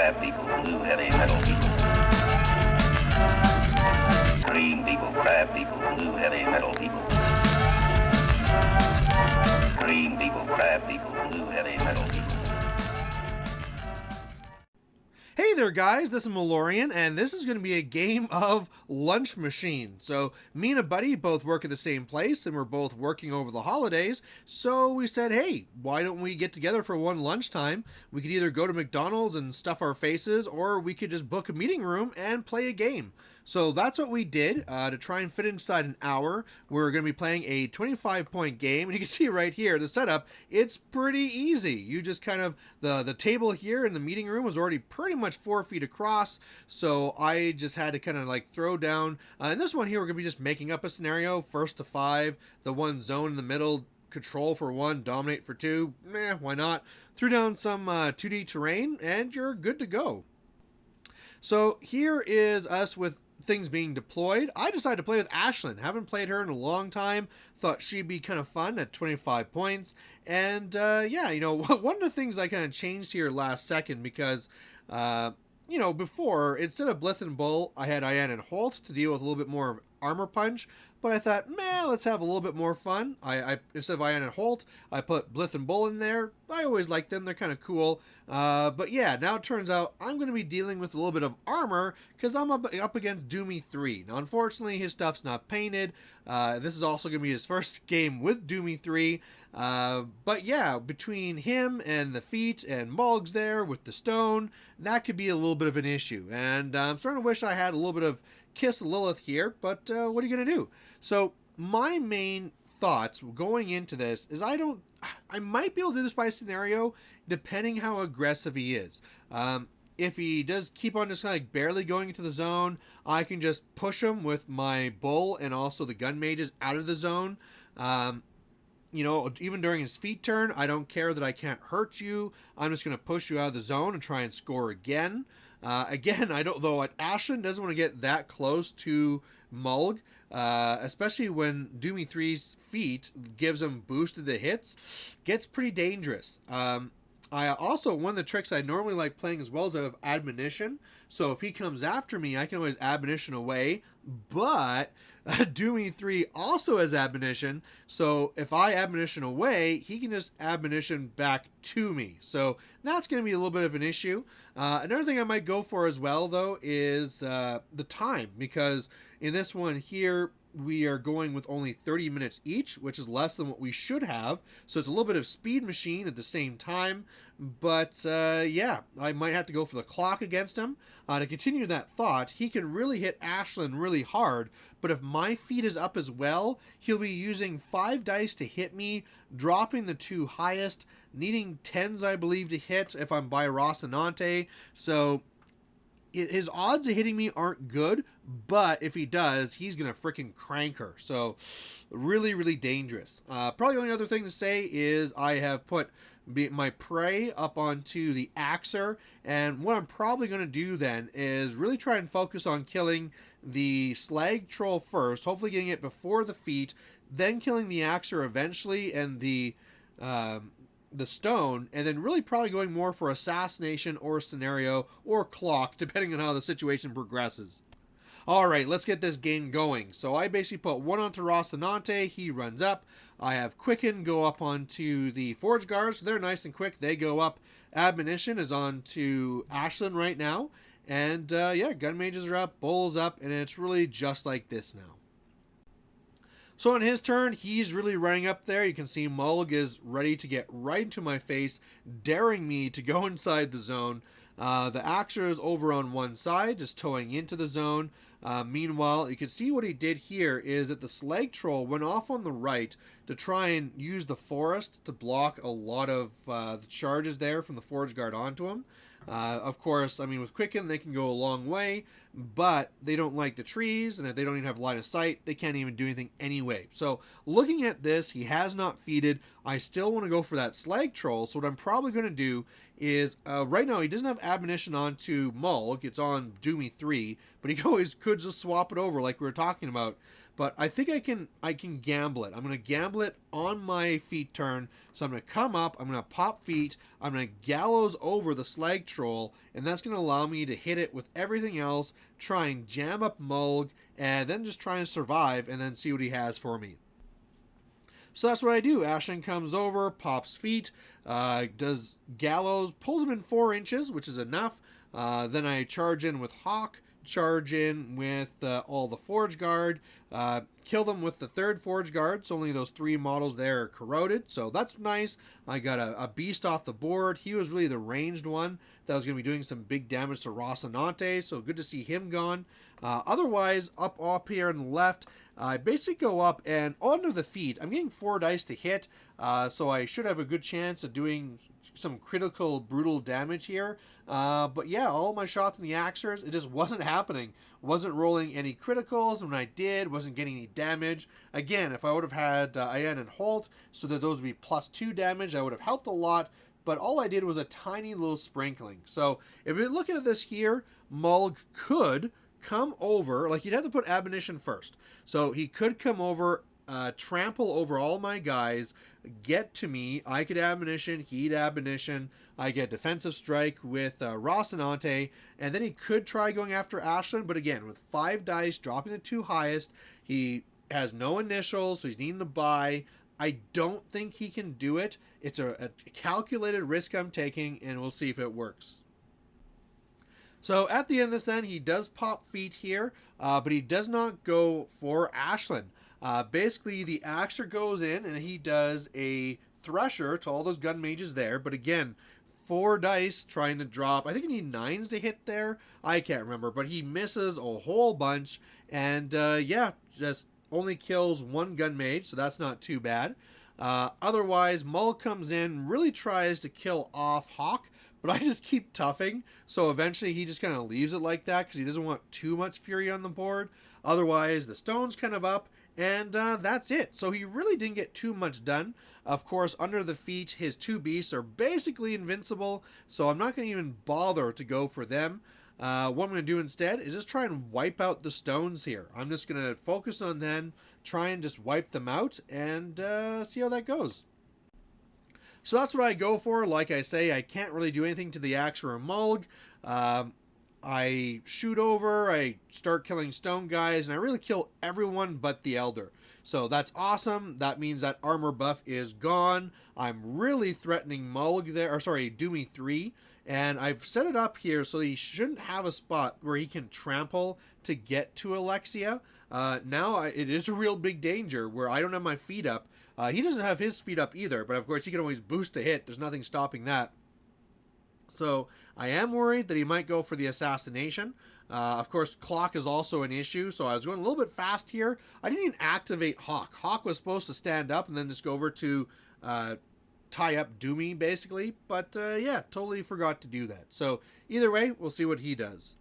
crab people, blue heavy metal people. Green people, crab people, blue heavy metal people. Green people, crab people, blue heavy metal people. Hey there guys, this is Malorian, and this is going to be a game of Lunchmachine. So, me and a buddy both work at the same place, and we're both working over the holidays, so we said, hey, why don't we get together for one lunchtime? We could either go to McDonald's and stuff our faces, or we could just book a meeting room and play a game. So that's what we did to try and fit inside an hour. We're going to be playing a 25-point game, and you can see right here, the setup, it's pretty easy. You just kind of, the table here in the meeting room was already pretty much 4 feet across, so I just had to kind of like throw down. In this one here, we're going to be just making up a scenario, first to 5, the one zone in the middle, control for 1, dominate for 2, why not? Threw down some 2D terrain, and you're good to go. So here is us with things being deployed. I decided to play with Ashlynn. Haven't played her in a long time. Thought she'd be kind of fun at 25 points. And yeah, you know, one of the things I kind of changed here last second because, you know, before, instead of Blith and Bull, I had Ian and Holt to deal with a little bit more of armor punch. But I thought, let's have a little bit more fun. I instead of Ian and Holt, I put Blith and Bull in there. I always liked them. They're kind of cool. But yeah, now it turns out I'm going to be dealing with a little bit of armor because I'm up against Doomy3. Now, unfortunately, his stuff's not painted. This is also going to be his first game with Doomy3. But yeah, between him and the feet and Mog's there with the stone, that could be a little bit of an issue. And I'm starting to wish I had a little bit of Kiss Lilith here, but what are you going to do? So my main thoughts going into this is I might be able to do this by scenario depending how aggressive he is. If he does keep on just kind of like barely going into the zone, I can just push him with my bull and also the gun mages out of the zone. You know, even during his feet turn, I don't care that I can't hurt you. I'm just going to push you out of the zone and try and score again. Again, I don't, though, Ashlynn doesn't want to get that close to Mulg, especially when Doomy3's feet gives him boosted the hits. Gets pretty dangerous. I also, one of the tricks I normally like playing as well is I have admonition. So if he comes after me, I can always admonition away. But Doomy3 also has admonition. So if I admonition away, he can just admonition back to me. So that's going to be a little bit of an issue. Another thing I might go for as well, though, is the time. Because in this one here, we are going with only 30 minutes each, which is less than what we should have. So it's a little bit of speed machine at the same time. But yeah, I might have to go for the clock against him. To continue that thought, he can really hit Ashlynn really hard. But if my feet is up as well, he'll be using 5 dice to hit me, dropping the 2 highest, needing 10s, I believe, to hit if I'm by Rocinante. So his odds of hitting me aren't good, but if he does, he's going to freaking crank her. So really, really dangerous. Probably the only other thing to say is I have put my prey up onto the Axer, and what I'm probably going to do then is really try and focus on killing the Slag Troll first, hopefully getting it before the feet, then killing the Axer eventually, and the stone, and then really probably going more for assassination or scenario or clock, depending on how the situation progresses. Alright, let's get this game going. So I basically put 1 onto Rocinante, he runs up. I have Quicken go up onto the Forge Guards, so they're nice and quick, they go up. Admonition is on to Ashlynn right now. And yeah, Gun Mages are up, Bull's up, and it's really just like this now. So on his turn, he's really running up there. You can see Mulg is ready to get right into my face, daring me to go inside the zone. The Axer is over on one side, just towing into the zone. Meanwhile, you can see what he did here is that the Slag Troll went off on the right to try and use the forest to block a lot of the charges there from the Forge Guard onto him. Of course, I mean, with Quicken, they can go a long way, but they don't like the trees, and if they don't even have line of sight, they can't even do anything anyway. So, looking at this, he has not feeded. I still want to go for that Slag Troll, so what I'm probably going to do is, right now, he doesn't have Admonition on to Mulg. It's on Doomy3, but he always could just swap it over like we were talking about. but I think I can gamble it. I'm going to gamble it on my feet turn. So I'm going to come up, I'm going to pop feet, I'm going to gallows over the slag troll, and that's going to allow me to hit it with everything else, try and jam up Mulg, and then just try and survive, and then see what he has for me. So that's what I do. Ashlynn comes over, pops feet, does gallows, pulls him in 4 inches, which is enough. Then I charge in with Hawk, charge in with all the Forge Guard, kill them with the 3rd Forge Guard, so only those 3 models there are corroded, so that's nice. I got a beast off the board. He was really the ranged one that was going to be doing some big damage to Rocinante, so good to see him gone. Otherwise, up here on the left, I basically go up and onto the feet. I'm getting 4 dice to hit, so I should have a good chance of doing some critical, brutal damage here. But yeah, all my shots in the Axers, it just wasn't happening. Wasn't rolling any criticals. When I did, wasn't getting any damage. Again, if I would have had Ayan and Holt, so that those would be +2 damage, that would have helped a lot. But all I did was a tiny little sprinkling. So if you're looking at this here, Mulg could come over, like you'd have to put Admonition first. So he could come over, trample over all my guys, get to me. I could Admonition, he'd Admonition. I get Defensive Strike with Rocinante, and then he could try going after Ashlynn, but again, with 5 dice, dropping the 2 highest, he has no initials, so he's needing to buy. I don't think he can do it. It's a calculated risk I'm taking, and we'll see if it works. So at the end of this then, he does pop feet here, but he does not go for Ashlynn. Basically, the Axer goes in, and he does a Thresher to all those gun mages there, but again, 4 dice trying to drop. I think he need 9s to hit there. I can't remember, but he misses a whole bunch, and yeah, just only kills 1 gun mage, so that's not too bad. Otherwise, Mulg comes in, really tries to kill off Hawk, but I just keep toughing, so eventually he just kind of leaves it like that because he doesn't want too much fury on the board. Otherwise, the stone's kind of up, and that's it. So he really didn't get too much done. Of course, under the feet, his 2 beasts are basically invincible, so I'm not going to even bother to go for them. What I'm going to do instead is just try and wipe out the stones here. I'm just going to focus on them, try and just wipe them out, and see how that goes. So that's what I go for. Like I say, I can't really do anything to the Axer or Mulg. I shoot over, I start killing stone guys, and I really kill everyone but the Elder. So that's awesome. That means that armor buff is gone. I'm really threatening Mulg there, or sorry, Doomy3. And I've set it up here so he shouldn't have a spot where he can trample to get to Alexia. Now it is a real big danger where I don't have my feet up. He doesn't have his feet up either, but of course he can always boost a hit. There's nothing stopping that. So I am worried that he might go for the assassination. Of course, clock is also an issue, so I was going a little bit fast here. I didn't even activate Hawk. Hawk was supposed to stand up and then just go over to tie up Doomy, basically. But yeah, totally forgot to do that. So either way, we'll see what he does.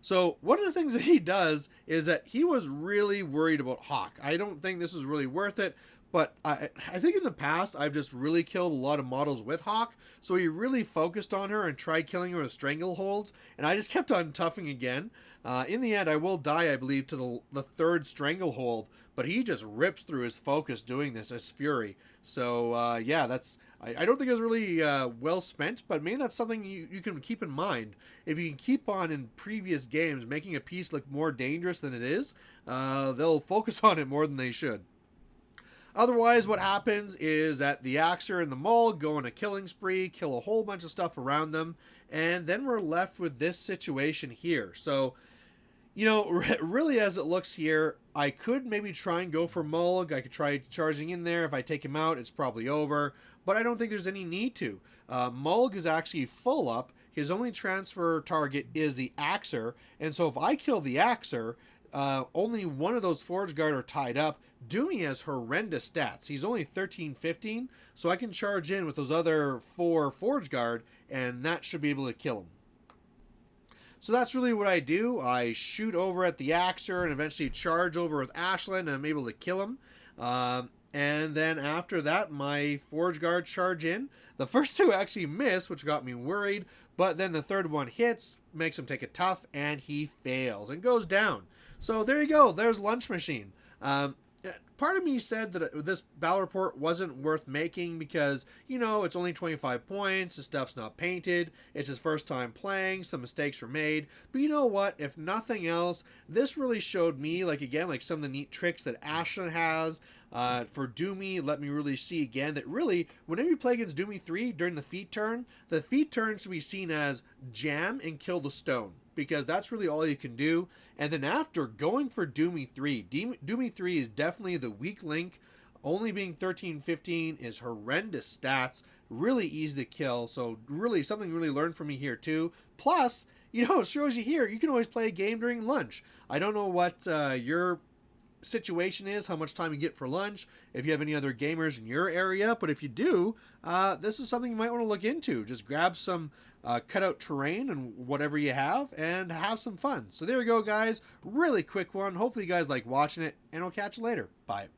So one of the things that he does is that he was really worried about Hawk. I don't think this is really worth it, but I think in the past I've just really killed a lot of models with Hawk, so he really focused on her and tried killing her with strangleholds, and I just kept on toughing again. In the end, I will die, I believe, to the 3rd stranglehold, but he just rips through his focus doing this as Fury. So yeah, I don't think it was really well spent, but maybe that's something you can keep in mind. If you can keep on in previous games making a piece look more dangerous than it is, they'll focus on it more than they should. Otherwise, what happens is that the Axer and the Mulg go on a killing spree, kill a whole bunch of stuff around them, and then we're left with this situation here. So, you know, really as it looks here, I could maybe try and go for Mulg. I could try charging in there. If I take him out, it's probably over, but I don't think there's any need to. Mulg is actually full up. His only transfer target is the Axer, and so if I kill the Axer, only one of those Forge Guard are tied up. Doomy has horrendous stats. He's only 13-15, so I can charge in with those other 4 Forge Guard, and that should be able to kill him. So that's really what I do. I shoot over at the Axer and eventually charge over with Ashlynn, and I'm able to kill him. And then after that, my Forge Guard charge in. The first 2 actually miss, which got me worried, but then the 3rd one hits, makes him take a tough, and he fails and goes down. So there you go. There's Lunchmachine. Part of me said that this battle report wasn't worth making because, it's only 25 points, the stuff's not painted, it's his first time playing, some mistakes were made. But you know what? If nothing else, this really showed me, like some of the neat tricks that Ashlynn has. For Doomy, let me really see again that really, whenever you play against Doomy3 during the feat turn, the feat turn should be seen as jam and kill the stone, because that's really all you can do. And then after, going for Doomy3. Doomy3 is definitely the weak link. Only being 13-15 is horrendous stats. Really easy to kill. So really, something really learned from me here too. Plus, it shows you here, you can always play a game during lunch. I don't know what your situation is, how much time you get for lunch, if you have any other gamers in your area, but if you do, this is something you might want to look into. Just grab some cutout terrain and whatever you have and have some fun. So there you go, guys. Really quick one. Hopefully you guys like watching it, and I'll catch you later. Bye.